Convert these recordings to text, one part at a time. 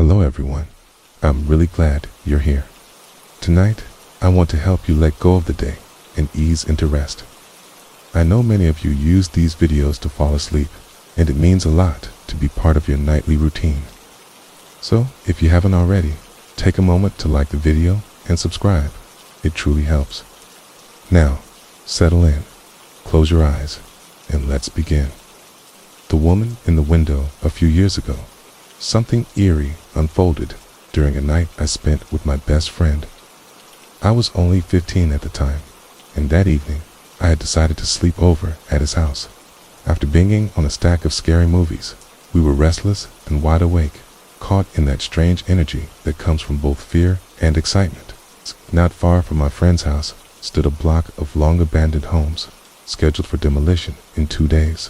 Hello everyone, I'm really glad you're here. Tonight, I want to help you let go of the day and ease into rest. I know many of you use these videos to fall asleep, and it means a lot to be part of your nightly routine. So, if you haven't already, take a moment to like the video and subscribe. It truly helps. Now, settle in, close your eyes, and let's begin. The woman in the window a few years ago. Something eerie unfolded during a night I spent with my best friend. I was only 15 at the time, and that evening I had decided to sleep over at his house. After binging on a stack of scary movies, we were restless and wide awake, caught in that strange energy that comes from both fear and excitement. Not far from my friend's house stood a block of long-abandoned homes, scheduled for demolition in 2 days.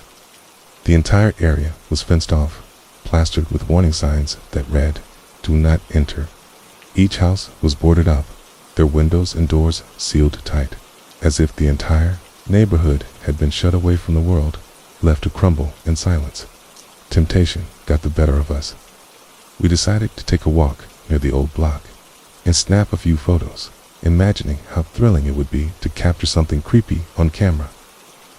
The entire area was fenced off, plastered with warning signs that read, "Do not enter." Each house was boarded up, their windows and doors sealed tight, as if the entire neighborhood had been shut away from the world, left to crumble in silence. Temptation got the better of us. We decided to take a walk near the old block and snap a few photos, imagining how thrilling it would be to capture something creepy on camera.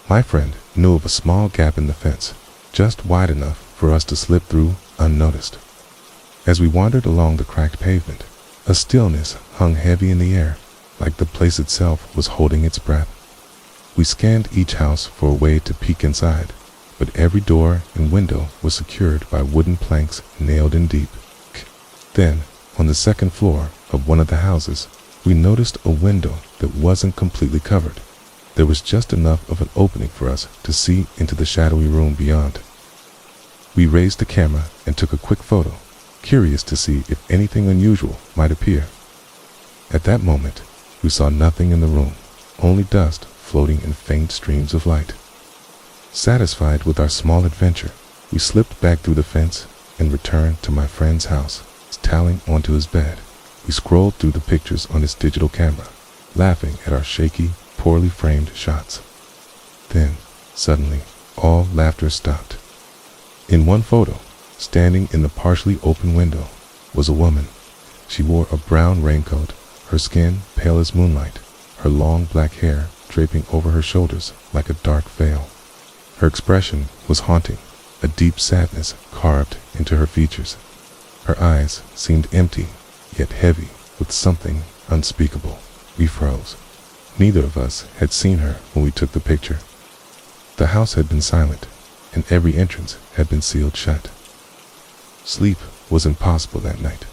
My friend knew of a small gap in the fence, just wide enough for us to slip through unnoticed. As we wandered along the cracked pavement, a stillness hung heavy in the air, like the place itself was holding its breath. We scanned each house for a way to peek inside, but every door and window was secured by wooden planks nailed in deep. Then, on the second floor of one of the houses, we noticed a window that wasn't completely covered. There was just enough of an opening for us to see into the shadowy room beyond. We raised the camera and took a quick photo, curious to see if anything unusual might appear. At that moment, we saw nothing in the room, only dust floating in faint streams of light. Satisfied with our small adventure, we slipped back through the fence and returned to my friend's house, toweling onto his bed. We scrolled through the pictures on his digital camera, laughing at our shaky, poorly framed shots. Then, suddenly, all laughter stopped. In one photo, standing in the partially open window, was a woman. She wore a brown raincoat, her skin pale as moonlight, her long black hair draping over her shoulders like a dark veil. Her expression was haunting, a deep sadness carved into her features. Her eyes seemed empty, yet heavy with something unspeakable. We froze. Neither of us had seen her when we took the picture. The house had been silent, and every entrance had been sealed shut. Sleep was impossible that night.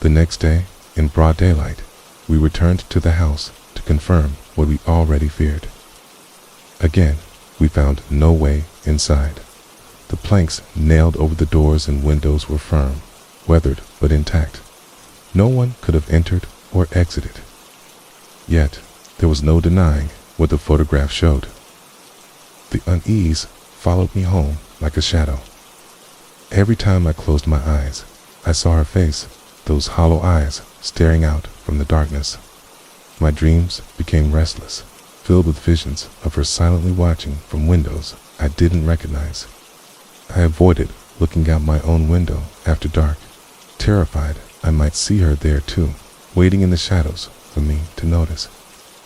The next day, in broad daylight, we returned to the house to confirm what we already feared. Again, we found no way inside. The planks nailed over the doors and windows were firm, weathered but intact. No one could have entered or exited. Yet, there was no denying what the photograph showed. The unease followed me home like a shadow. Every time I closed my eyes, I saw her face, those hollow eyes staring out from the darkness. My dreams became restless, filled with visions of her silently watching from windows I didn't recognize. I avoided looking out my own window after dark, terrified I might see her there too, waiting in the shadows for me to notice.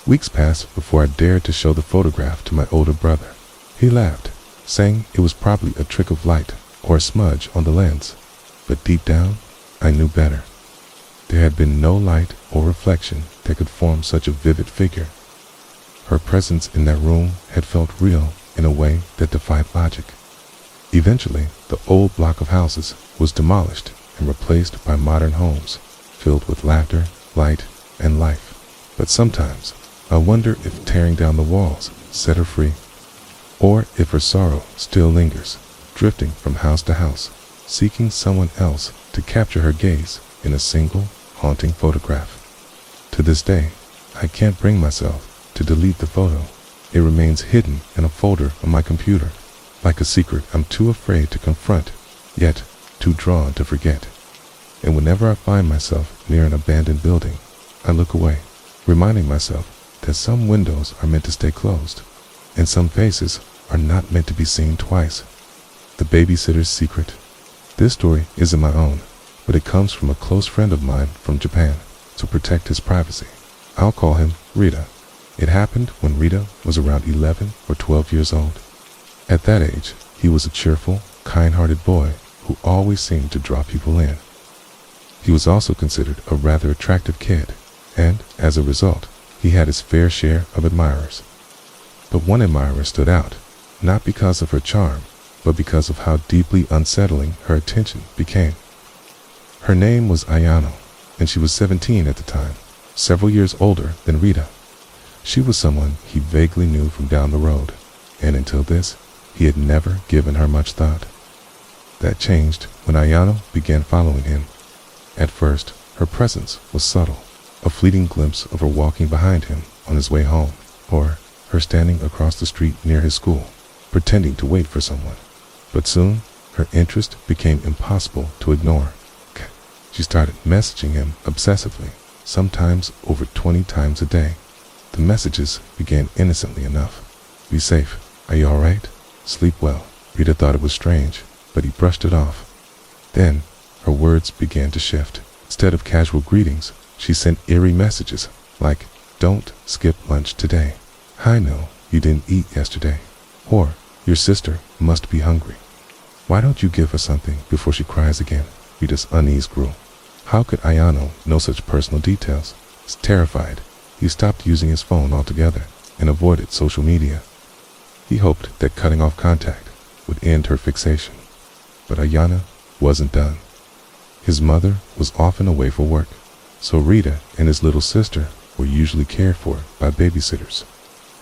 Weeks passed before I dared to show the photograph to my older brother. He laughed, saying it was probably a trick of light or a smudge on the lens, but deep down, I knew better. There had been no light or reflection that could form such a vivid figure. Her presence in that room had felt real in a way that defied logic. Eventually, the old block of houses was demolished and replaced by modern homes, filled with laughter, light, and life. But sometimes, I wonder if tearing down the walls set her free, or if her sorrow still lingers, drifting from house to house, seeking someone else to capture her gaze in a single, haunting photograph. To this day, I can't bring myself to delete the photo. It remains hidden in a folder on my computer, like a secret I'm too afraid to confront, yet too drawn to forget. And whenever I find myself near an abandoned building, I look away, reminding myself that some windows are meant to stay closed, and some faces are not meant to be seen twice. The Babysitter's Secret. This story isn't my own, but it comes from a close friend of mine from Japan to protect his privacy. I'll call him Rita. It happened when Rita was around 11 or 12 years old. At that age, he was a cheerful, kind-hearted boy who always seemed to draw people in. He was also considered a rather attractive kid, and, as a result, he had his fair share of admirers. But one admirer stood out, not because of her charm, but because of how deeply unsettling her attention became. Her name was Ayano, and she was 17 at the time, several years older than Rita. She was someone he vaguely knew from down the road, and until this, he had never given her much thought. That changed when Ayano began following him. At first, her presence was subtle, a fleeting glimpse of her walking behind him on his way home, or her standing across the street near his school, pretending to wait for someone. But soon, her interest became impossible to ignore. She started messaging him obsessively, sometimes over 20 times a day. The messages began innocently enough. "Be safe. Are you all right? Sleep well." Rita thought it was strange, but he brushed it off. Then, her words began to shift. Instead of casual greetings, she sent eerie messages like, "Don't skip lunch today." "I know you didn't eat yesterday." Or, "Your sister must be hungry. Why don't you give her something before she cries again?" Rita's unease grew. How could Ayano know such personal details? Terrified, he stopped using his phone altogether and avoided social media. He hoped that cutting off contact would end her fixation. But Ayano wasn't done. His mother was often away for work, so Rita and his little sister were usually cared for by babysitters.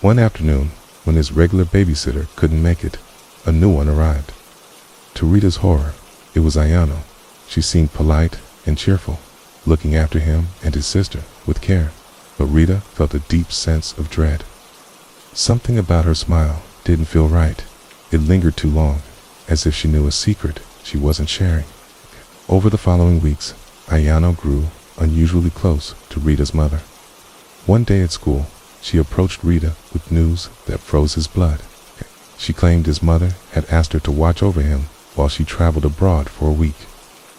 One afternoon, when his regular babysitter couldn't make it, a new one arrived. To Rita's horror, it was Ayano. She seemed polite and cheerful, looking after him and his sister with care, but Rita felt a deep sense of dread. Something about her smile didn't feel right. It lingered too long, as if she knew a secret she wasn't sharing. Over the following weeks, Ayano grew unusually close to Rita's mother. One day at school, she approached Rita with news that froze his blood. She claimed his mother had asked her to watch over him while she traveled abroad for a week.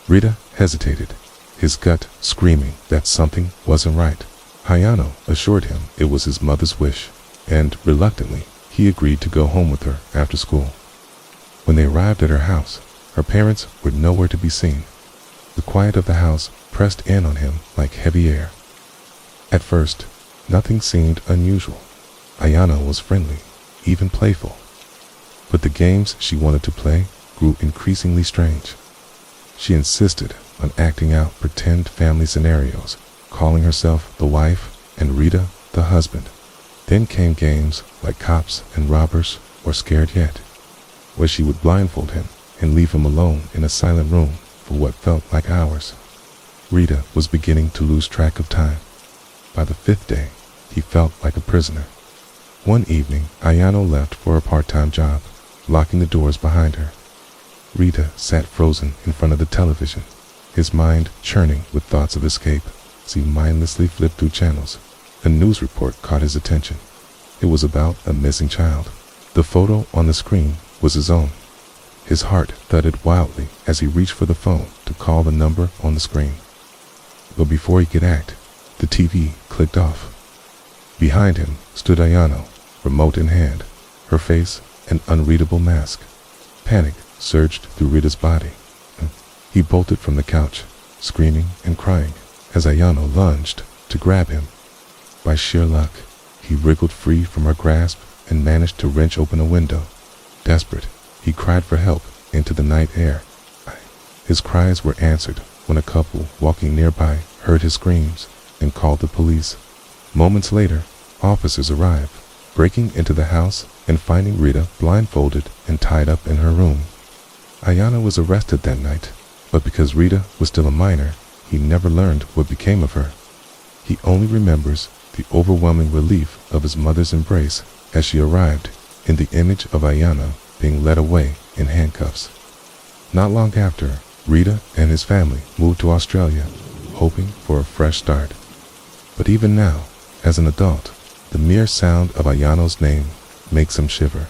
Rita hesitated, his gut screaming that something wasn't right. Ayano assured him it was his mother's wish, and reluctantly, he agreed to go home with her after school. When they arrived at her house, her parents were nowhere to be seen. The quiet of the house pressed in on him like heavy air. At first, nothing seemed unusual. Ayano was friendly, even playful. But the games she wanted to play grew increasingly strange. She insisted on acting out pretend family scenarios, calling herself the wife and Rita the husband. Then came games like Cops and Robbers or Scared Yet, where she would blindfold him and leave him alone in a silent room for what felt like hours. Rita was beginning to lose track of time. By the 5th day, he felt like a prisoner. One evening, Ayano left for a part-time job, locking the doors behind her. Rita sat frozen in front of the television, his mind churning with thoughts of escape as he mindlessly flipped through channels. A news report caught his attention. It was about a missing child. The photo on the screen was his own. His heart thudded wildly as he reached for the phone to call the number on the screen. But before he could act, the TV clicked off. Behind him stood Ayano, remote in hand, her face an unreadable mask. Panic surged through Rita's body. He bolted from the couch, screaming and crying, as Ayano lunged to grab him. By sheer luck, he wriggled free from her grasp and managed to wrench open a window. Desperate, he cried for help into the night air. His cries were answered when a couple walking nearby heard his screams and called the police. Moments later, officers arrived, breaking into the house and finding Rita blindfolded and tied up in her room. Ayano was arrested that night, but because Rita was still a minor, he never learned what became of her. He only remembers the overwhelming relief of his mother's embrace as she arrived in the image of Ayano being led away in handcuffs. Not long after, Rita and his family moved to Australia, hoping for a fresh start. But even now, as an adult, the mere sound of Ayano's name makes him shiver.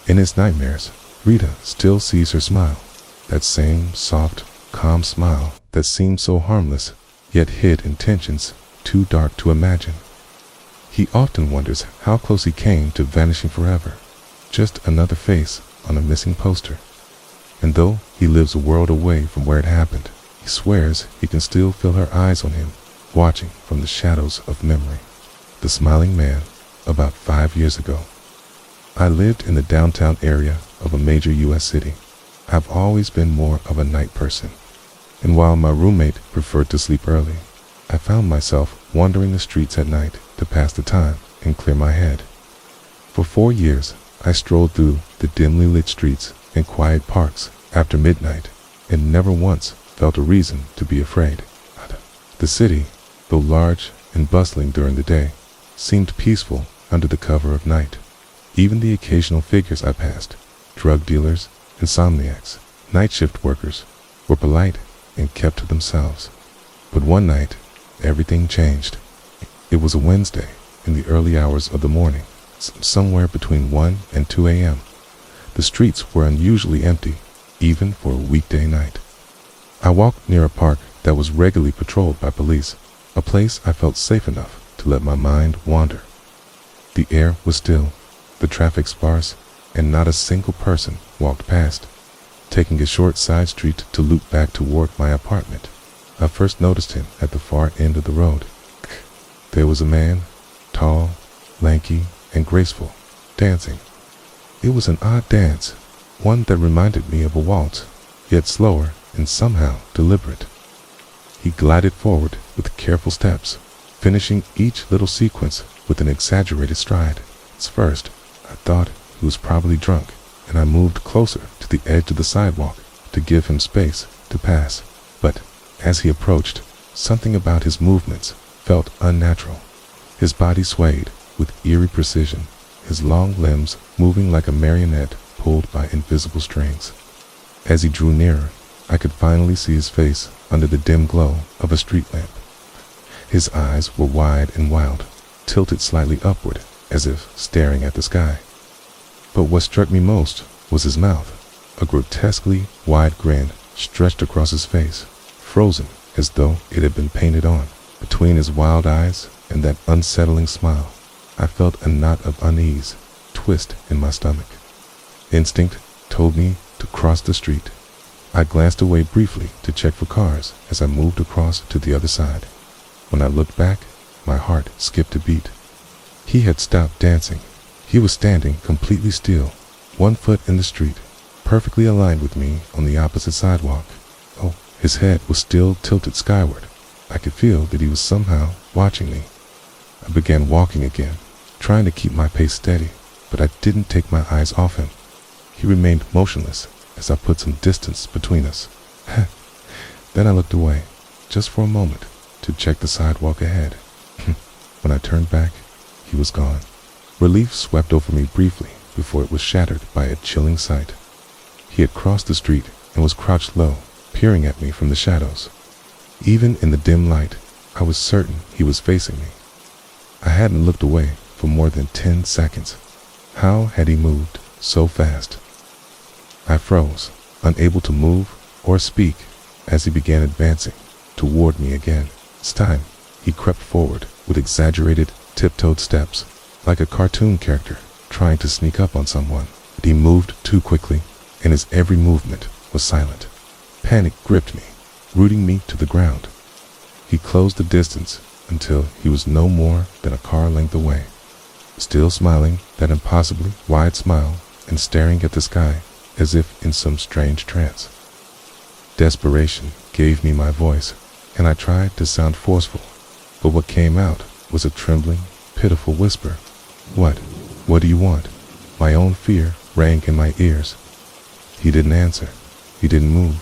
In his nightmares, Rita still sees her smile, that same soft, calm smile that seemed so harmless, yet hid intentions too dark to imagine. He often wonders how close he came to vanishing forever, just another face on a missing poster. And though he lives a world away from where it happened, he swears he can still feel her eyes on him, watching from the shadows of memory. The smiling man, about 5 years ago. I lived in the downtown area of a major U.S. city. I've always been more of a night person, and while my roommate preferred to sleep early, I found myself wandering the streets at night to pass the time and clear my head. For 4 years, I strolled through the dimly lit streets and quiet parks after midnight, and never once felt a reason to be afraid. The city, though large and bustling during the day, seemed peaceful under the cover of night. Even the occasional figures I passed, drug dealers, insomniacs, night shift workers, were polite and kept to themselves. But one night, everything changed. It was a Wednesday in the early hours of the morning, somewhere between 1 and 2 a.m. The streets were unusually empty, even for a weekday night. I walked near a park that was regularly patrolled by police, a place I felt safe enough to let my mind wander. The air was still, the traffic sparse, and not a single person walked past. Taking a short side street to loop back toward my apartment, I first noticed him at the far end of the road. There was a man, tall, lanky, and graceful, dancing. It was an odd dance, one that reminded me of a waltz, yet slower and somehow deliberate. He glided forward with careful steps, finishing each little sequence with an exaggerated stride. At first, I thought he was probably drunk, and I moved closer to the edge of the sidewalk to give him space to pass. But as he approached, something about his movements felt unnatural. His body swayed with eerie precision, his long limbs moving like a marionette pulled by invisible strings. As he drew nearer, I could finally see his face under the dim glow of a street lamp. His eyes were wide and wild, tilted slightly upward as if staring at the sky. But what struck me most was his mouth, a grotesquely wide grin stretched across his face, frozen as though it had been painted on. Between his wild eyes and that unsettling smile, I felt a knot of unease twist in my stomach. Instinct told me to cross the street. I glanced away briefly to check for cars as I moved across to the other side. When I looked back, my heart skipped a beat. He had stopped dancing. He was standing completely still, 1 foot in the street, perfectly aligned with me on the opposite sidewalk. Oh, his head was still tilted skyward. I could feel that he was somehow watching me. I began walking again, trying to keep my pace steady, but I didn't take my eyes off him. He remained motionless as I put some distance between us. Then I looked away, just for a moment, to check the sidewalk ahead. When I turned back, he was gone. Relief swept over me briefly before it was shattered by a chilling sight. He had crossed the street and was crouched low, peering at me from the shadows. Even in the dim light, I was certain he was facing me. I hadn't looked away for more than 10 seconds. How had he moved so fast? I froze, unable to move or speak as he began advancing toward me again. This time, he crept forward with exaggerated, tiptoed steps, like a cartoon character trying to sneak up on someone. But he moved too quickly, and his every movement was silent. Panic gripped me, rooting me to the ground. He closed the distance until he was no more than a car length away, still smiling that impossibly wide smile and staring at the sky as if in some strange trance. Desperation gave me my voice, and I tried to sound forceful, but what came out was a trembling, pitiful whisper. What? What do you want? My own fear rang in my ears. He didn't answer. He didn't move.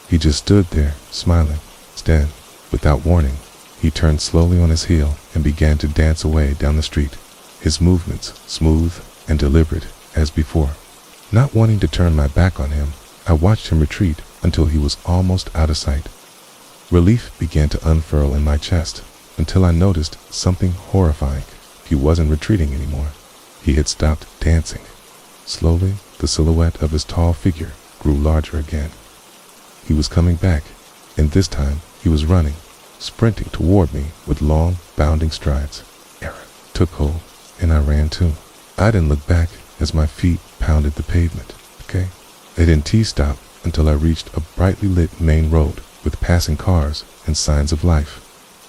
He just stood there, smiling. Then, without warning, he turned slowly on his heel and began to dance away down the street, his movements smooth and deliberate as before. Not wanting to turn my back on him, I watched him retreat until he was almost out of sight. Relief began to unfurl in my chest until I noticed something horrifying. He wasn't retreating anymore. He had stopped dancing. Slowly, the silhouette of his tall figure grew larger again. He was coming back, and this time he was running, sprinting toward me with long, bounding strides. Aaron took hold, and I ran too. I didn't look back as my feet pounded the pavement. Okay? I didn't T-stop until I reached a brightly lit main road with passing cars and signs of life.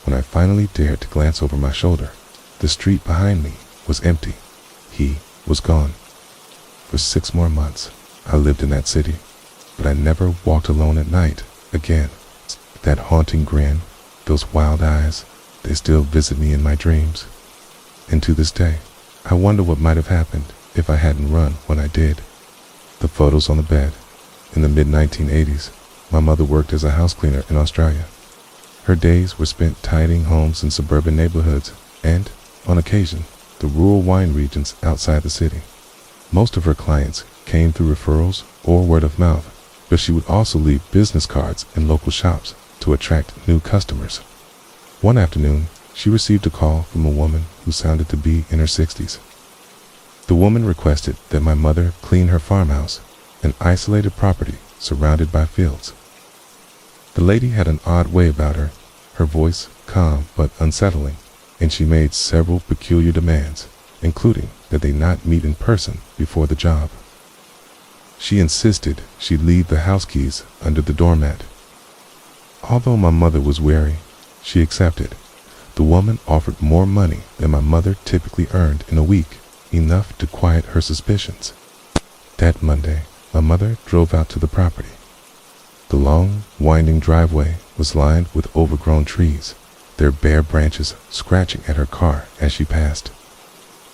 When I finally dared to glance over my shoulder, the street behind me was empty. He was gone. For 6 more months, I lived in that city, but I never walked alone at night again. That haunting grin, those wild eyes, they still visit me in my dreams. And to this day, I wonder what might have happened if I hadn't run when I did. The photos on the bed. In the mid-1980s, my mother worked as a house cleaner in Australia. Her days were spent tidying homes in suburban neighborhoods and, on occasion, the rural wine regions outside the city. Most of her clients came through referrals or word of mouth, but she would also leave business cards in local shops to attract new customers. One afternoon, she received a call from a woman who sounded to be in her 60s. The woman requested that my mother clean her farmhouse, an isolated property surrounded by fields. The lady had an odd way about her voice calm but unsettling, and she made several peculiar demands, including that they not meet in person before the job. She insisted she leave the house keys under the doormat. Although my mother was wary, she accepted. The woman offered more money than my mother typically earned in a week, enough to quiet her suspicions. That Monday, my mother drove out to the property. The long, winding driveway was lined with overgrown trees, their bare branches scratching at her car as she passed.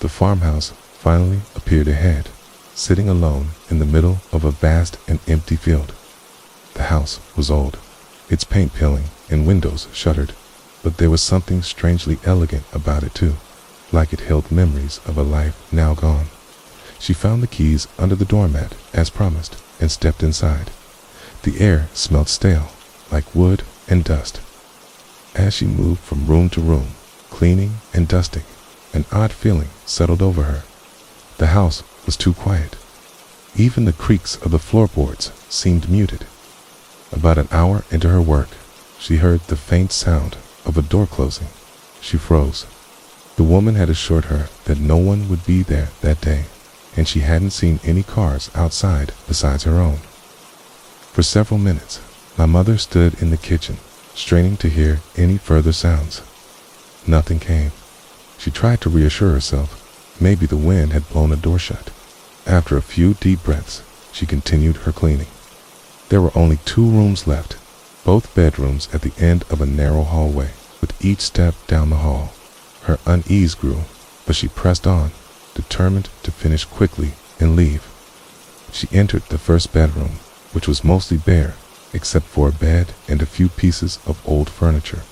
The farmhouse finally appeared ahead, sitting alone in the middle of a vast and empty field. The house was old, its paint peeling and windows shuttered, but there was something strangely elegant about it too, like it held memories of a life now gone. She found the keys under the doormat as promised and stepped inside. The air smelled stale, like wood and dust. As she moved from room to room, cleaning and dusting, an odd feeling settled over her. The house was too quiet. Even the creaks of the floorboards seemed muted. About an hour into her work, she heard the faint sound of a door closing. She froze. The woman had assured her that no one would be there that day, and she hadn't seen any cars outside besides her own. For several minutes, my mother stood in the kitchen, straining to hear any further sounds. Nothing came. She tried to reassure herself. Maybe the wind had blown a door shut. After a few deep breaths, she continued her cleaning. There were only 2 rooms left, both bedrooms at the end of a narrow hallway, with each step down the hall. Her unease grew, but she pressed on, determined to finish quickly and leave. She entered the first bedroom, which was mostly bare, except for a bed and a few pieces of old furniture.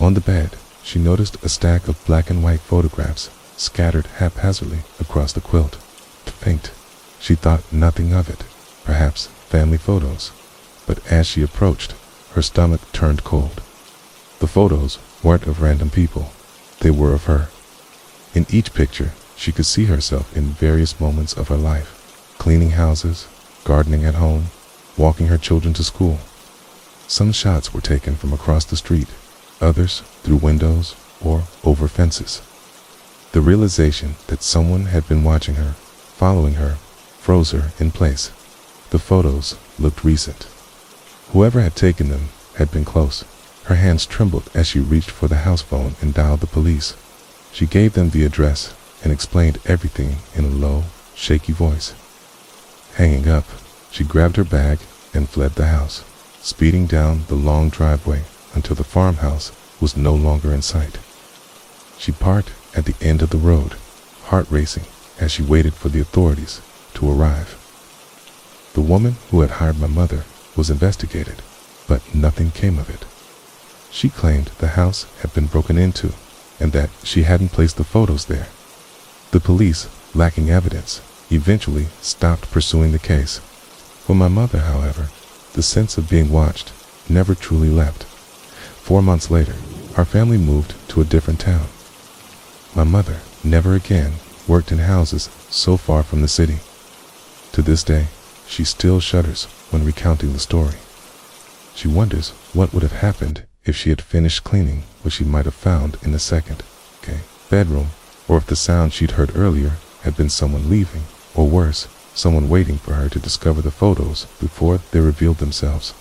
On the bed, she noticed a stack of black and white photographs scattered haphazardly across the quilt. Faint. She thought nothing of it, perhaps family photos, but as she approached, her stomach turned cold. The photos weren't of random people, they were of her. In each picture, she could see herself in various moments of her life, cleaning houses, gardening at home, walking her children to school. Some shots were taken from across the street, others through windows or over fences. The realization that someone had been watching her, following her, froze her in place. The photos looked recent. Whoever had taken them had been close. Her hands trembled as she reached for the house phone and dialed the police. She gave them the address and explained everything in a low, shaky voice. Hanging up, she grabbed her bag and fled the house, speeding down the long driveway until the farmhouse was no longer in sight. She parked at the end of the road, heart racing as she waited for the authorities to arrive. The woman who had hired my mother was investigated, but nothing came of it. She claimed the house had been broken into and that she hadn't placed the photos there. The police, lacking evidence, eventually stopped pursuing the case. For my mother, however, the sense of being watched never truly left. 4 months later, our family moved to a different town. My mother never again worked in houses so far from the city. To this day, she still shudders when recounting the story. She wonders what would have happened if she had finished cleaning what she might have found in the second bedroom, or if the sound she'd heard earlier had been someone leaving, or worse, someone waiting for her to discover the photos before they revealed themselves.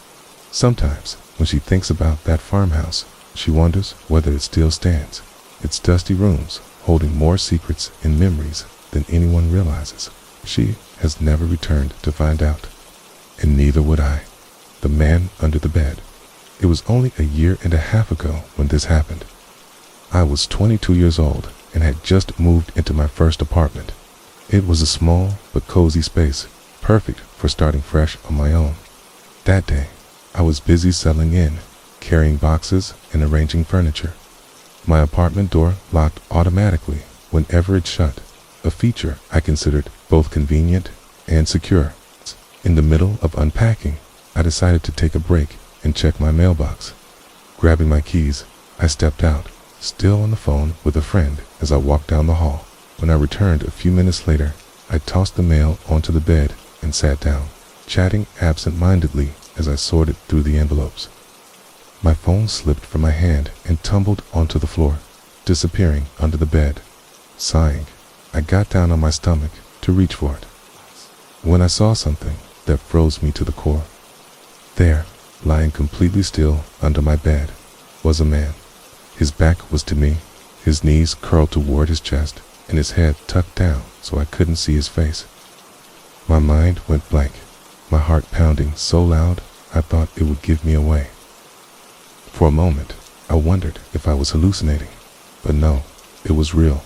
Sometimes, when she thinks about that farmhouse, she wonders whether it still stands, its dusty rooms holding more secrets and memories than anyone realizes. She has never returned to find out, and neither would I. The man under the bed. It was only a year and a half ago when this happened. I was 22 years old and had just moved into my first apartment. It was a small but cozy space, perfect for starting fresh on my own. That day, I was busy settling in, carrying boxes and arranging furniture. My apartment door locked automatically whenever it shut, a feature I considered both convenient and secure. In the middle of unpacking, I decided to take a break and check my mailbox. Grabbing my keys, I stepped out, still on the phone with a friend as I walked down the hall. When I returned a few minutes later, I tossed the mail onto the bed and sat down, chatting absent-mindedly as I sorted through the envelopes. My phone slipped from my hand and tumbled onto the floor, disappearing under the bed. Sighing, I got down on my stomach to reach for it, when I saw something that froze me to the core. There, lying completely still under my bed, was a man. His back was to me, his knees curled toward his chest, and his head tucked down so I couldn't see his face. My mind went blank, my heart pounding so loud I thought it would give me away. For a moment, I wondered if I was hallucinating, but no, it was real.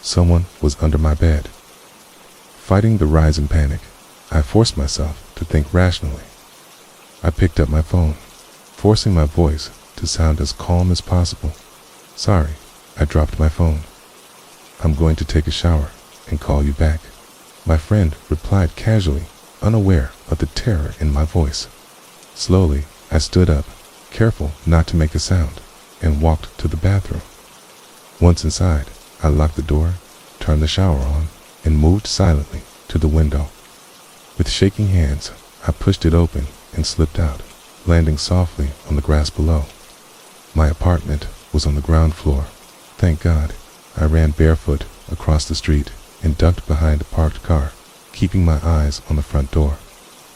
Someone was under my bed. Fighting the rising panic, I forced myself to think rationally. I picked up my phone, forcing my voice to sound as calm as possible. Sorry, I dropped my phone. I'm going to take a shower and call you back. My friend replied casually, unaware of the terror in my voice. Slowly, I stood up, careful not to make a sound, and walked to the bathroom. Once inside, I locked the door, turned the shower on, and moved silently to the window. With shaking hands, I pushed it open and slipped out, landing softly on the grass below. My apartment was on the ground floor. Thank God, I ran barefoot across the street and ducked behind a parked car, keeping my eyes on the front door.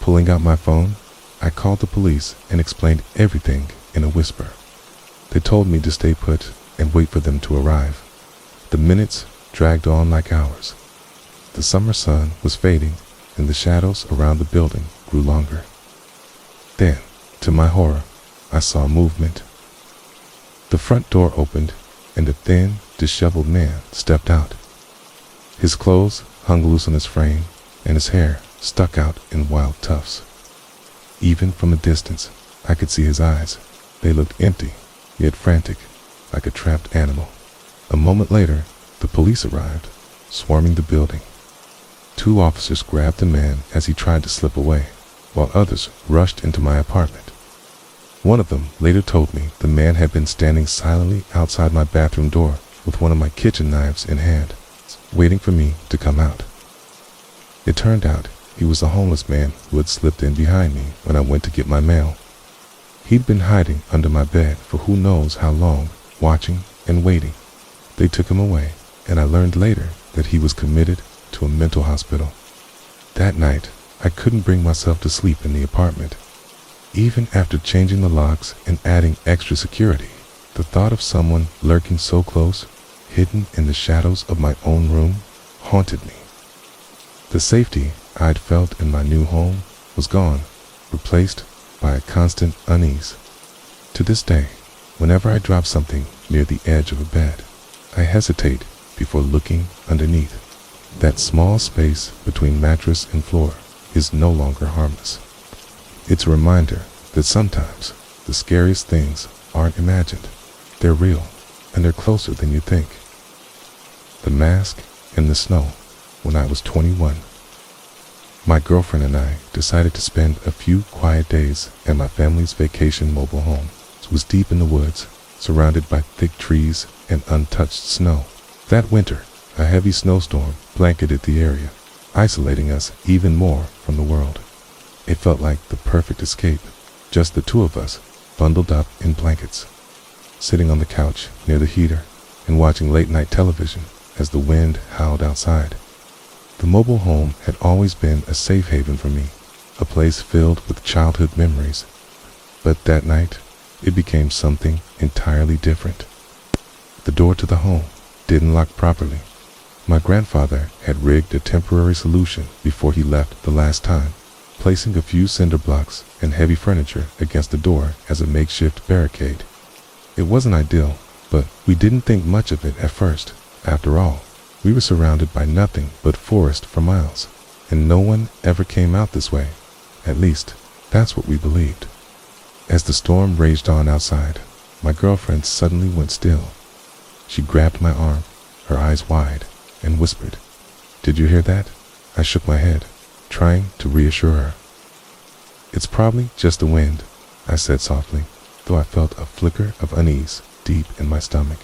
Pulling out my phone, I called the police and explained everything in a whisper. They told me to stay put and wait for them to arrive. The minutes dragged on like hours. The summer sun was fading and the shadows around the building grew longer. Then, to my horror, I saw movement. The front door opened and a thin, disheveled man stepped out. His clothes hung loose on his frame and his hair stuck out in wild tufts. Even from a distance, I could see his eyes. They looked empty, yet frantic, like a trapped animal. A moment later, the police arrived, swarming the building. 2 officers grabbed the man as he tried to slip away, while others rushed into my apartment. One of them later told me the man had been standing silently outside my bathroom door with one of my kitchen knives in hand, waiting for me to come out. It turned out he was a homeless man who had slipped in behind me when I went to get my mail. He'd been hiding under my bed for who knows how long, watching and waiting. They took him away, and I learned later that he was committed to a mental hospital. That night, I couldn't bring myself to sleep in the apartment. Even after changing the locks and adding extra security, the thought of someone lurking so close, hidden in the shadows of my own room, haunted me. The safety I'd felt in my new home was gone, replaced by a constant unease. To this day, whenever I drop something near the edge of a bed, I hesitate before looking underneath. That small space between mattress and floor is no longer harmless. It's a reminder that sometimes the scariest things aren't imagined. They're real, and they're closer than you think. The mask in the snow when I was 21. My girlfriend and I decided to spend a few quiet days at my family's vacation mobile home. It was deep in the woods, surrounded by thick trees and untouched snow. That winter, a heavy snowstorm blanketed the area, isolating us even more from the world. It felt like the perfect escape. just the two of us, bundled up in blankets, sitting on the couch near the heater and watching late-night television as the wind howled outside. The mobile home had always been a safe haven for me, a place filled with childhood memories. But that night, it became something entirely different. The door to the home didn't lock properly. My grandfather had rigged a temporary solution before he left the last time, placing a few cinder blocks and heavy furniture against the door as a makeshift barricade. It wasn't ideal, but we didn't think much of it at first. After all, we were surrounded by nothing but forest for miles, and no one ever came out this way. At least, that's what we believed. As the storm raged on outside, my girlfriend suddenly went still. She grabbed my arm, her eyes wide, and whispered, "Did you hear that?" I shook my head, trying to reassure her. "It's probably just the wind," I said softly, though I felt a flicker of unease deep in my stomach.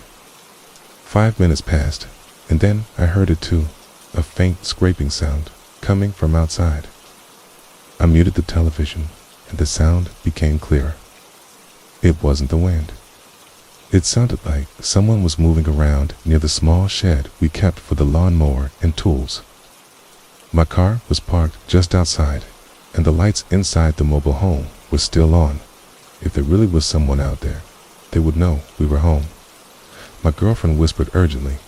5 minutes passed, and then I heard it too, a faint scraping sound coming from outside. I muted the television, and the sound became clearer. It wasn't the wind. It sounded like someone was moving around near the small shed we kept for the lawnmower and tools. My car was parked just outside, and the lights inside the mobile home were still on. If there really was someone out there, they would know we were home. My girlfriend whispered urgently,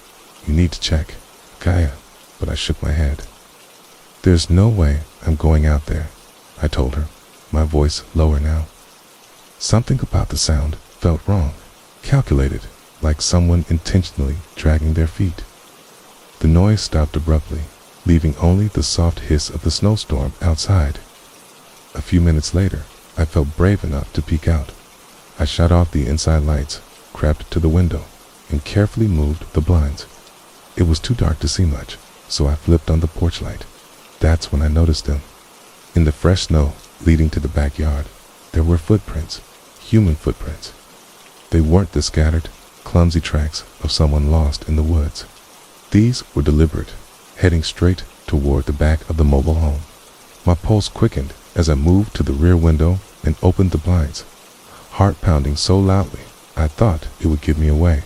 "You need to check, Gaia," but I shook my head. "There's no way I'm going out there," I told her, my voice lower now. Something about the sound felt wrong, calculated, like someone intentionally dragging their feet. The noise stopped abruptly, leaving only the soft hiss of the snowstorm outside. A few minutes later, I felt brave enough to peek out. I shut off the inside lights, crept to the window, and carefully moved the blinds. It was too dark to see much, so I flipped on the porch light. That's when I noticed them. In the fresh snow leading to the backyard, there were footprints, human footprints. They weren't the scattered, clumsy tracks of someone lost in the woods. These were deliberate, heading straight toward the back of the mobile home. My pulse quickened as I moved to the rear window and opened the blinds, heart pounding so loudly I thought it would give me away.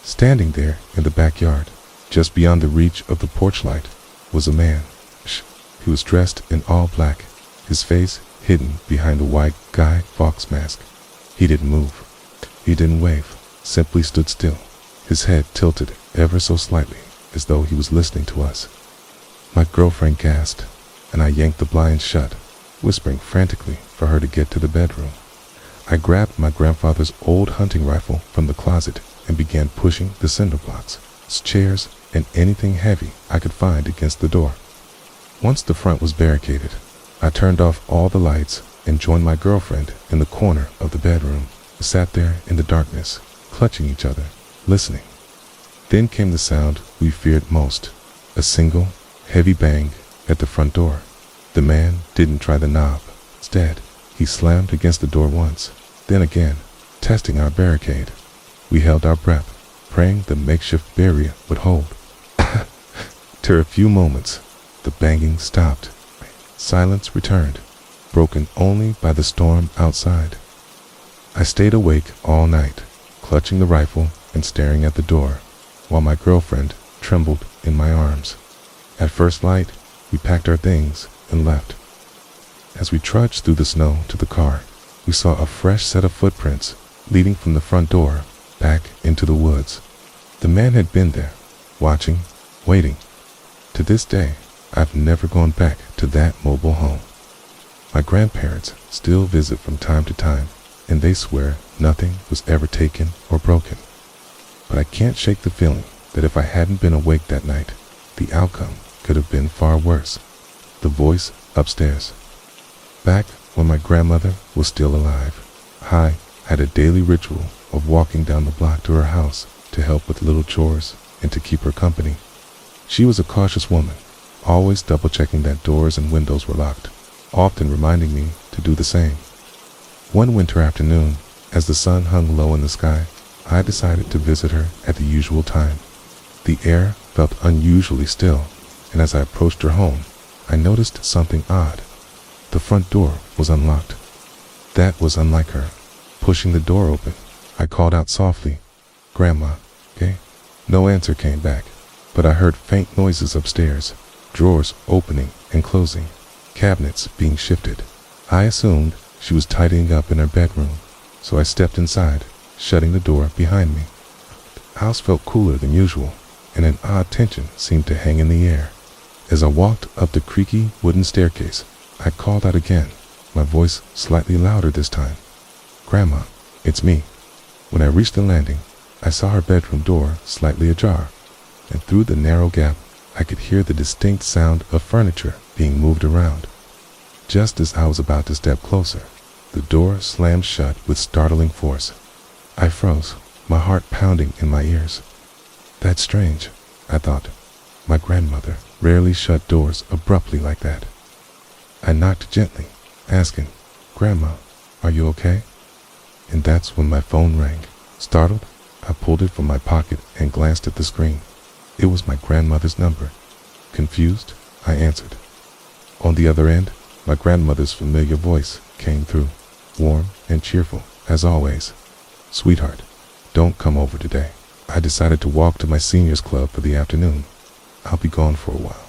Standing there in the backyard, just beyond the reach of the porch light, was a man. He was dressed in all black, his face hidden behind a white Guy Fawkes mask. He didn't move. He didn't wave, simply stood still, his head tilted ever so slightly as though he was listening to us. My girlfriend gasped, and I yanked the blinds shut, whispering frantically for her to get to the bedroom. I grabbed my grandfather's old hunting rifle from the closet and began pushing the cinder blocks, chairs, and anything heavy I could find against the door. Once the front was barricaded, I turned off all the lights and joined my girlfriend in the corner of the bedroom. We sat there in the darkness, clutching each other, listening. Then came the sound we feared most, a single, heavy bang at the front door. The man didn't try the knob. Instead, he slammed against the door once, then again, testing our barricade. We held our breath, praying the makeshift barrier would hold. After a few moments, the banging stopped. Silence returned, broken only by the storm outside. I stayed awake all night, clutching the rifle and staring at the door, while my girlfriend trembled in my arms. At first light, we packed our things and left. As we trudged through the snow to the car, we saw a fresh set of footprints leading from the front door back into the woods. The man had been there, watching, waiting. To this day, I've never gone back to that mobile home. My grandparents still visit from time to time, and they swear nothing was ever taken or broken. But I can't shake the feeling that if I hadn't been awake that night, the outcome could have been far worse. The voice upstairs. Back when my grandmother was still alive, I had a daily ritual of walking down the block to her house to help with little chores and to keep her company. She was a cautious woman, always double-checking that doors and windows were locked, often reminding me to do the same. One winter afternoon, as the sun hung low in the sky, I decided to visit her at the usual time. The air felt unusually still, and as I approached her home, I noticed something odd. The front door was unlocked. That was unlike her. Pushing the door open, I called out softly, "Grandma, okay?" No answer came back, but I heard faint noises upstairs, drawers opening and closing, cabinets being shifted. I assumed she was tidying up in her bedroom, so I stepped inside, shutting the door behind me. The house felt cooler than usual, and an odd tension seemed to hang in the air. As I walked up the creaky wooden staircase, I called out again, my voice slightly louder this time. "Grandma, it's me." When I reached the landing, I saw her bedroom door slightly ajar, and through the narrow gap, I could hear the distinct sound of furniture being moved around. Just as I was about to step closer, the door slammed shut with startling force. I froze, my heart pounding in my ears. That's strange, I thought. My grandmother rarely shut doors abruptly like that. I knocked gently, asking, "Grandma, are you okay?" And that's when my phone rang. Startled, I pulled it from my pocket and glanced at the screen. It was my grandmother's number. Confused, I answered. On the other end, my grandmother's familiar voice came through, warm and cheerful, as always. "Sweetheart, don't come over today. I decided to walk to my seniors club for the afternoon. I'll be gone for a while."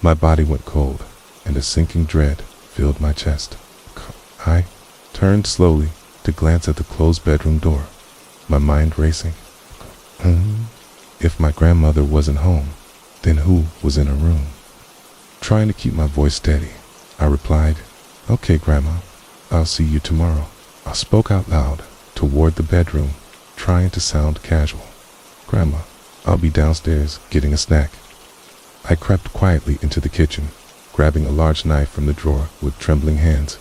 My body went cold, and a sinking dread filled my chest. I turned slowly to glance at the closed bedroom door, my mind racing. If my grandmother wasn't home, then who was in her room? Trying to keep my voice steady, I replied, "Okay, Grandma, I'll see you tomorrow." I spoke out loud toward the bedroom, trying to sound casual. "Grandma, I'll be downstairs getting a snack." I crept quietly into the kitchen, grabbing a large knife from the drawer with trembling hands.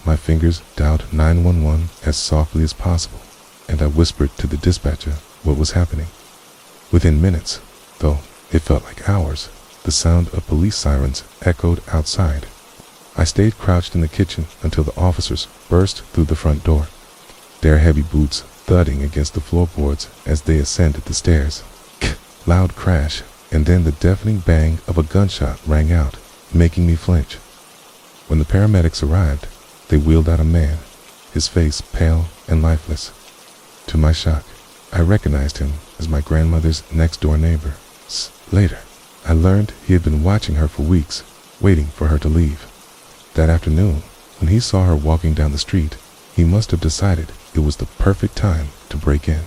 My fingers dialed 911 as softly as possible, and I whispered to the dispatcher what was happening. Within minutes, though it felt like hours, the sound of police sirens echoed outside. I stayed crouched in the kitchen until the officers burst through the front door, their heavy boots thudding against the floorboards as they ascended the stairs. Loud crash, and then the deafening bang of a gunshot rang out, making me flinch. When the paramedics arrived, they wheeled out a man, his face pale and lifeless. To my shock, I recognized him as my grandmother's next-door neighbor. Later, I learned he had been watching her for weeks, waiting for her to leave. That afternoon, when he saw her walking down the street, he must have decided it was the perfect time to break in.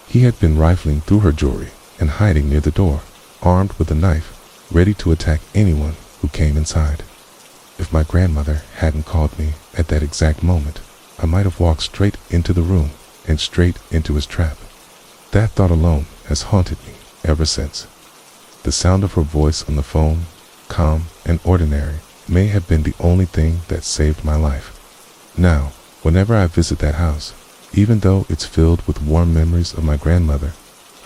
He had been rifling through her jewelry and hiding near the door, armed with a knife, ready to attack anyone who came inside. If my grandmother hadn't called me at that exact moment, I might have walked straight into the room and straight into his trap. That thought alone has haunted me ever since. The sound of her voice on the phone, calm and ordinary, may have been the only thing that saved my life. Now, whenever I visit that house, even though it's filled with warm memories of my grandmother,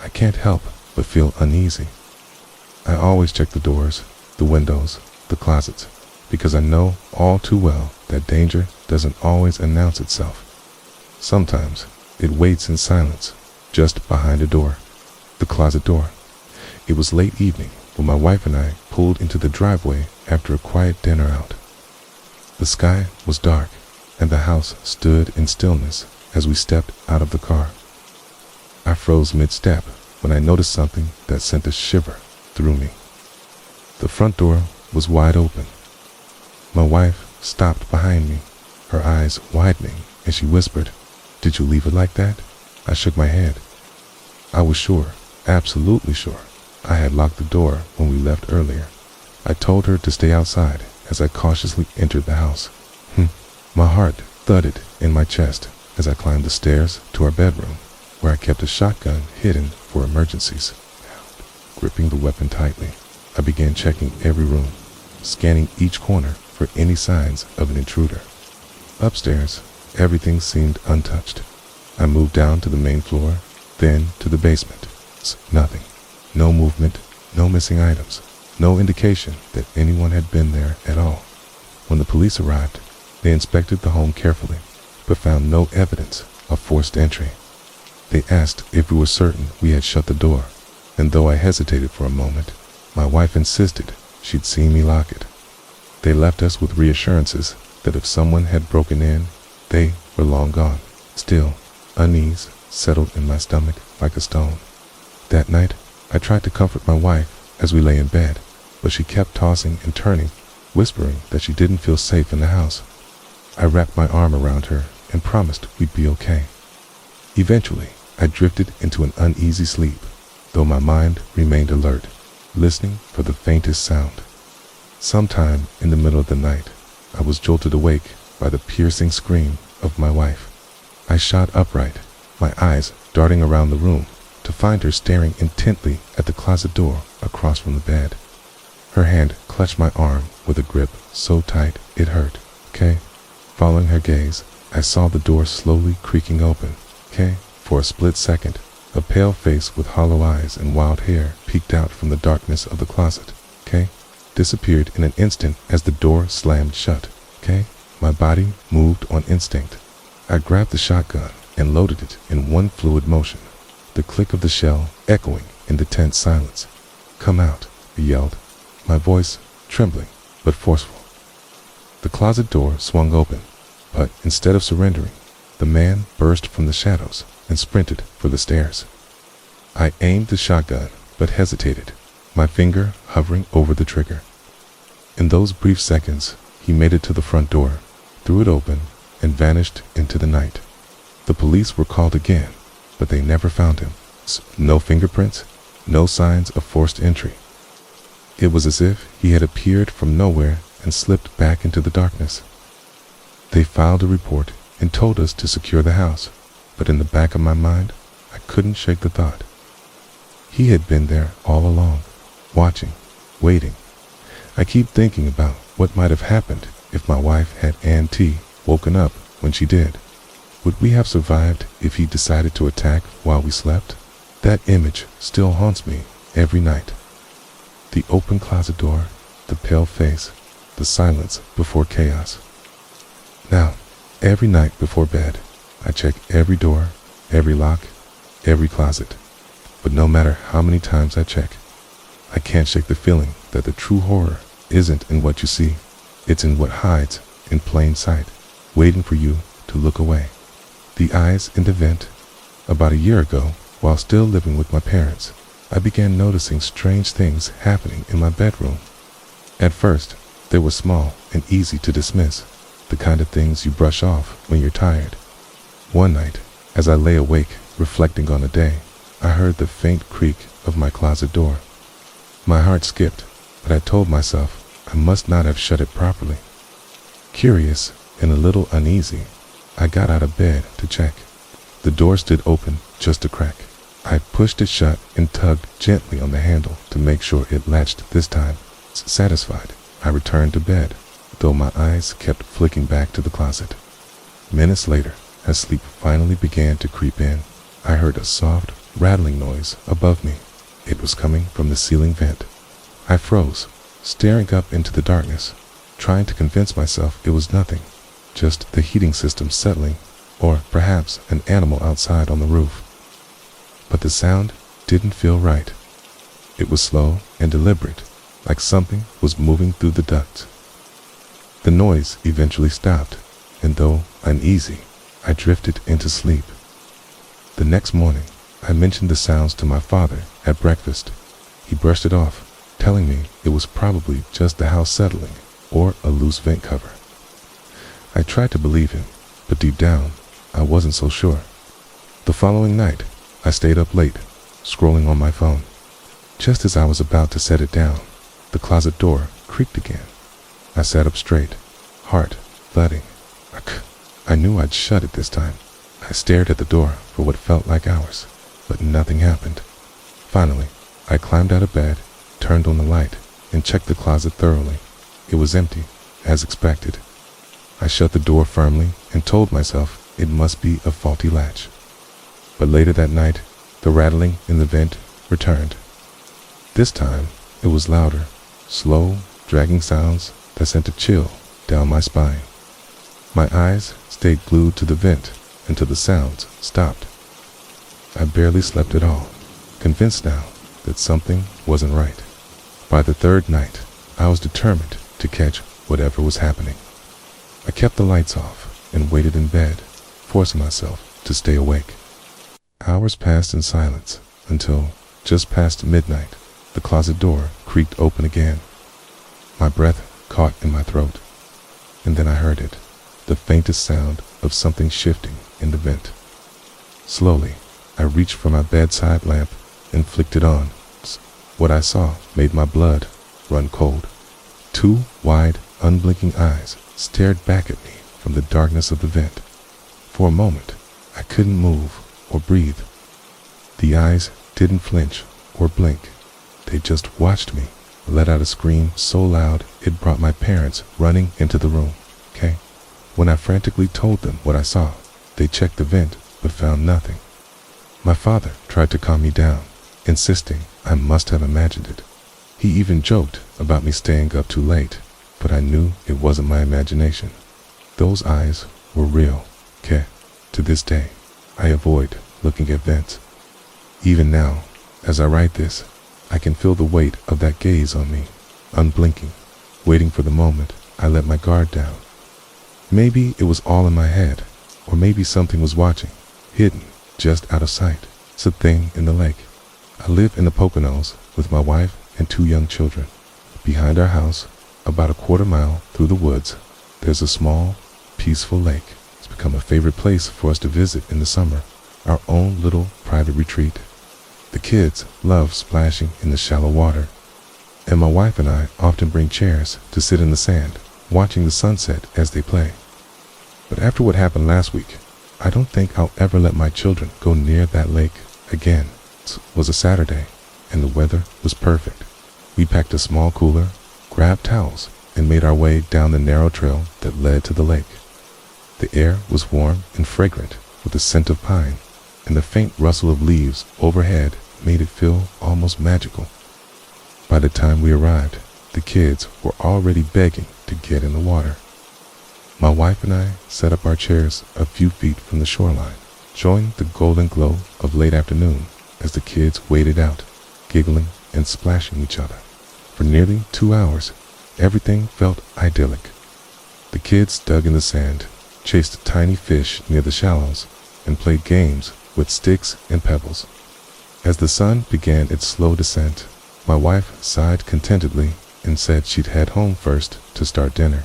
I can't help but feel uneasy. I always check the doors, the windows, the closets, because I know all too well that danger doesn't always announce itself. Sometimes it waits in silence, just behind a door, the closet door. It was late evening when my wife and I pulled into the driveway after a quiet dinner out. The sky was dark, and the house stood in stillness as we stepped out of the car. I froze mid-step when I noticed something that sent a shiver through me. The front door was wide open. My wife stopped behind me, her eyes widening, and she whispered, "Did you leave it like that?" I shook my head. I was sure, absolutely sure, I had locked the door when we left earlier. I told her to stay outside as I cautiously entered the house. My heart thudded in my chest as I climbed the stairs to our bedroom, where I kept a shotgun hidden for emergencies. Gripping the weapon tightly, I began checking every room, scanning each corner for any signs of an intruder. Upstairs, everything seemed untouched. I moved down to the main floor, then to the basement. Nothing. No movement, no missing items, no indication that anyone had been there at all. When the police arrived, they inspected the home carefully, but found no evidence of forced entry. They asked if we were certain we had shut the door, and though I hesitated for a moment, my wife insisted she'd seen me lock it. They left us with reassurances that if someone had broken in, They were long gone. Still, unease settled in my stomach like a stone. That night, I tried to comfort my wife as we lay in bed, but she kept tossing and turning, whispering that she didn't feel safe in the house. I wrapped my arm around her and promised we'd be okay. Eventually, I drifted into an uneasy sleep, though my mind remained alert, listening for the faintest sound. Sometime in the middle of the night, I was jolted awake by the piercing scream of my wife. I shot upright, my eyes darting around the room, to find her staring intently at the closet door across from the bed. Her hand clutched my arm with a grip so tight it hurt. "Kay." Following her gaze, I saw the door slowly creaking open. "Kay." For a split second, a pale face with hollow eyes and wild hair peeked out from the darkness of the closet. "Kay." Disappeared in an instant as the door slammed shut. "Kay." My body moved on instinct. I grabbed the shotgun and loaded it in one fluid motion, the click of the shell echoing in the tense silence. "Come out," I yelled, my voice trembling but forceful. The closet door swung open, but instead of surrendering, the man burst from the shadows and sprinted for the stairs. I aimed the shotgun but hesitated, my finger hovering over the trigger. In those brief seconds, he made it to the front door, threw it open, and vanished into the night. The police were called again, but they never found him. No fingerprints, no signs of forced entry. It was as if he had appeared from nowhere and slipped back into the darkness. They filed a report and told us to secure the house, but in the back of my mind, I couldn't shake the thought. He had been there all along, watching, waiting. I keep thinking about what might have happened if my wife had Ann T. woken up when she did. Would we have survived if he decided to attack while we slept? That image still haunts me every night. The open closet door, the pale face, the silence before chaos. Now, every night before bed, I check every door, every lock, every closet. But no matter how many times I check, I can't shake the feeling that the true horror isn't in what you see. It's in what hides in plain sight, waiting for you to look away. The eyes in the vent. About a year ago, while still living with my parents, I began noticing strange things happening in my bedroom. At first, they were small and easy to dismiss, the kind of things you brush off when you're tired. One night, as I lay awake reflecting on the day, I heard the faint creak of my closet door. My heart skipped, but I told myself I must not have shut it properly. Curious and a little uneasy, I got out of bed to check. The door stood open just a crack. I pushed it shut and tugged gently on the handle to make sure it latched this time. Satisfied, I returned to bed, though my eyes kept flicking back to the closet. Minutes later, as sleep finally began to creep in, I heard a soft, rattling noise above me. It was coming from the ceiling vent. I froze, staring up into the darkness, trying to convince myself it was nothing, just the heating system settling, or perhaps an animal outside on the roof. But the sound didn't feel right. It was slow and deliberate, like something was moving through the ducts. The noise eventually stopped, and though uneasy, I drifted into sleep. The next morning, I mentioned the sounds to my father at breakfast. He brushed it off, telling me it was probably just the house settling or a loose vent cover. I tried to believe him, but deep down, I wasn't so sure. The following night, I stayed up late, scrolling on my phone. Just as I was about to set it down, the closet door creaked again. I sat up straight, heart thudding. I knew I'd shut it this time. I stared at the door for what felt like hours, but nothing happened. Finally, I climbed out of bed, turned on the light, and checked the closet thoroughly. It was empty, as expected. I shut the door firmly and told myself it must be a faulty latch. But later that night, the rattling in the vent returned. This time, it was louder, slow, dragging sounds that sent a chill down my spine. My eyes stayed glued to the vent until the sounds stopped. I barely slept at all, convinced now that something wasn't right. By the third night, I was determined to catch whatever was happening. I kept the lights off and waited in bed, forcing myself to stay awake. Hours passed in silence until, just past midnight, the closet door creaked open again. My breath caught in my throat, and then I heard it, the faintest sound of something shifting in the vent. Slowly, I reached for my bedside lamp and flicked it on. What I saw made my blood run cold. Two wide, unblinking eyes stared back at me from the darkness of the vent. For a moment, I couldn't move or breathe. The eyes didn't flinch or blink. They just watched me, let out a scream so loud it brought my parents running into the room. When I frantically told them what I saw, they checked the vent but found nothing. My father tried to calm me down, insisting I must have imagined it. He even joked about me staying up too late, but I knew it wasn't my imagination. Those eyes were real. To this day, I avoid looking at vents. Even now, as I write this, I can feel the weight of that gaze on me, unblinking, waiting for the moment I let my guard down. Maybe it was all in my head, or maybe something was watching, hidden, just out of sight. It's a thing in the lake. I live in the Poconos with my wife and 2 young children. Behind our house, about a quarter mile through the woods, there's a small, peaceful lake. It's become a favorite place for us to visit in the summer, our own little private retreat. The kids love splashing in the shallow water, and my wife and I often bring chairs to sit in the sand, watching the sunset as they play. But after what happened last week, I don't think I'll ever let my children go near that lake again. It was a Saturday, and the weather was perfect. We packed a small cooler, grabbed towels, and made our way down the narrow trail that led to the lake. The air was warm and fragrant with the scent of pine, and the faint rustle of leaves overhead made it feel almost magical. By the time we arrived, the kids were already begging to get in the water. My wife and I set up our chairs a few feet from the shoreline, enjoying the golden glow of late afternoon as the kids waded out, giggling and splashing each other. For nearly 2 hours, everything felt idyllic. The kids dug in the sand, chased tiny fish near the shallows, and played games with sticks and pebbles. As the sun began its slow descent, my wife sighed contentedly and said she'd head home first to start dinner.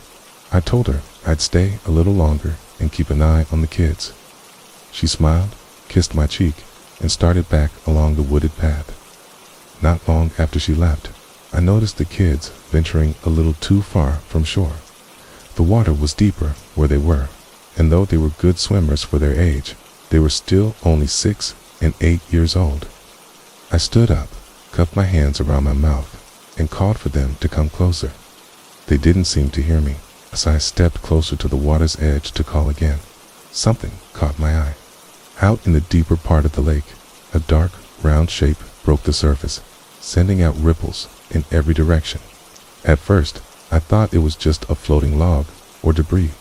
I told her I'd stay a little longer and keep an eye on the kids. She smiled, kissed my cheek, and started back along the wooded path. Not long after she left, I noticed the kids venturing a little too far from shore. The water was deeper where they were, and though they were good swimmers for their age, they were still only 6 and 8 years old. I stood up, cupped my hands around my mouth, and called for them to come closer. They didn't seem to hear me as I stepped closer to the water's edge to call again. Something caught my eye. Out in the deeper part of the lake, a dark, round shape broke the surface, sending out ripples in every direction. At first, I thought it was just a floating log or debris,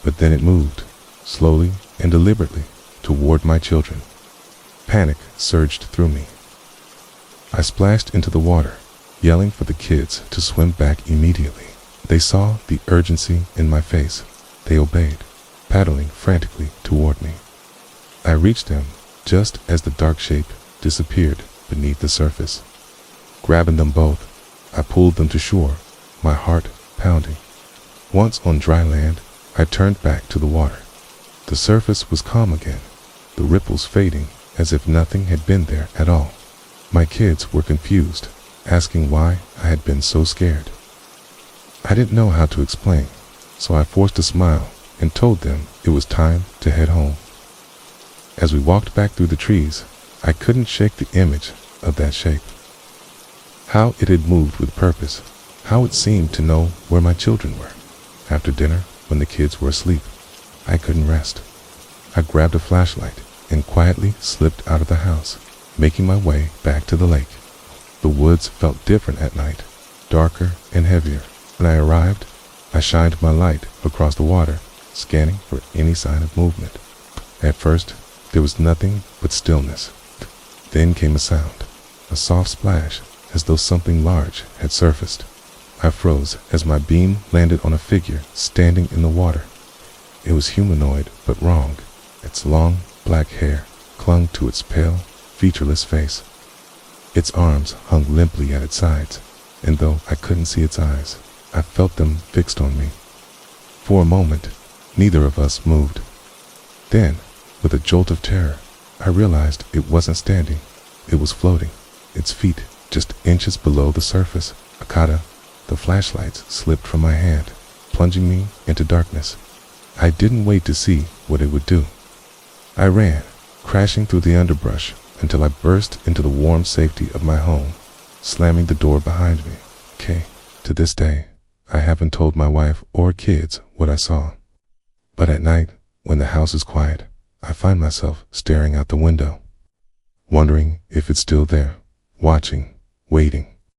but then it moved, slowly and deliberately, toward my children. Panic surged through me. I splashed into the water, yelling for the kids to swim back immediately. They saw the urgency in my face. They obeyed, paddling frantically toward me. I reached them just as the dark shape disappeared beneath the surface. Grabbing them both, I pulled them to shore, my heart pounding. Once on dry land, I turned back to the water. The surface was calm again, the ripples fading as if nothing had been there at all. My kids were confused, asking why I had been so scared. I didn't know how to explain, so I forced a smile and told them it was time to head home. As we walked back through the trees, I couldn't shake the image of that shape. How it had moved with purpose, how it seemed to know where my children were. After dinner, when the kids were asleep, I couldn't rest. I grabbed a flashlight and quietly slipped out of the house, making my way back to the lake. The woods felt different at night, darker and heavier. When I arrived, I shined my light across the water, scanning for any sign of movement. At first, there was nothing but stillness. Then came a sound, a soft splash, as though something large had surfaced. I froze as my beam landed on a figure standing in the water. It was humanoid, but wrong. Its long, black hair clung to its pale, featureless face. Its arms hung limply at its sides, and though I couldn't see its eyes, I felt them fixed on me. For a moment, neither of us moved. Then, with a jolt of terror, I realized it wasn't standing. It was floating, its feet just inches below the surface. Akata, the flashlights slipped from my hand, plunging me into darkness. I didn't wait to see what it would do. I ran, crashing through the underbrush until I burst into the warm safety of my home, slamming the door behind me. To this day, I haven't told my wife or kids what I saw. But at night, when the house is quiet, I find myself staring out the window, wondering if it's still there, watching, waiting.